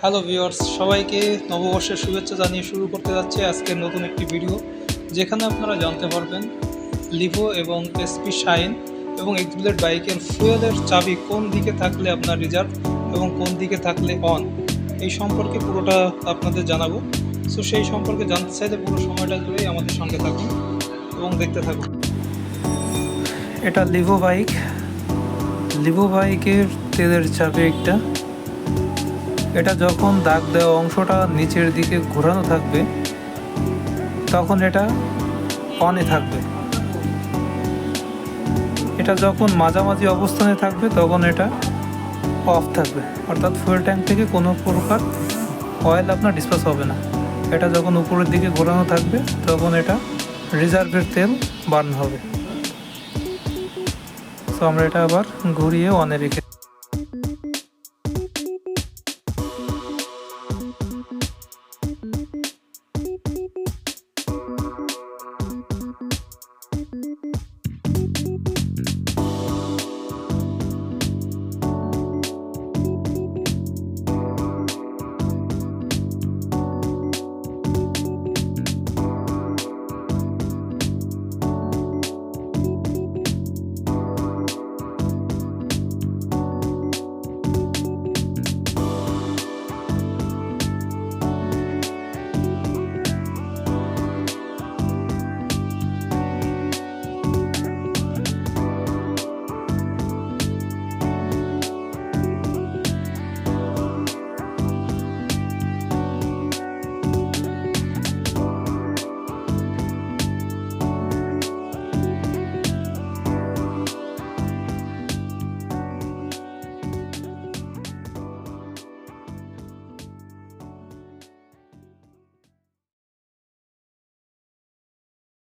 Hello viewers, সবাইকে নববর্ষের শুভেচ্ছা জানিয়ে শুরু করতে যাচ্ছে আজকের নতুন একটি ভিডিও, যেখানে আপনারা জানতে পারবেন লিভো এবং এসপি শাইন এবং এক্সব্লেড বাইকের ফুয়েলের চাবি কোন দিকে থাকলে আপনার রিজার্ভ এবং কোন দিকে থাকলে অন, এই সম্পর্কে পুরোটা আপনাদের জানাবো। সো সেই সম্পর্কে জানতে চাইলে পুরো সময়টা জুড়েই আমাদের সঙ্গে থাকুন এবং দেখতে থাকুন। এটা লিভো বাইকের তেলের চাবি একটা। এটা যখন দাগ দেওয়া অংশটা নিচের দিকে ঘোরানো থাকবে তখন এটা অনে থাকবে। এটা যখন মাঝামাঝি অবস্থানে থাকবে তখন এটা অফ থাকবে, অর্থাৎ ফুয়েল ট্যাঙ্ক থেকে কোনো প্রকার অয়েল আপনার ডিসপাস হবে না। এটা যখন উপরের দিকে ঘোরানো থাকবে তখন এটা রিজার্ভের তেল বার্ন হবে। তো আমরা এটা আবার ঘুরিয়ে অনে রেখে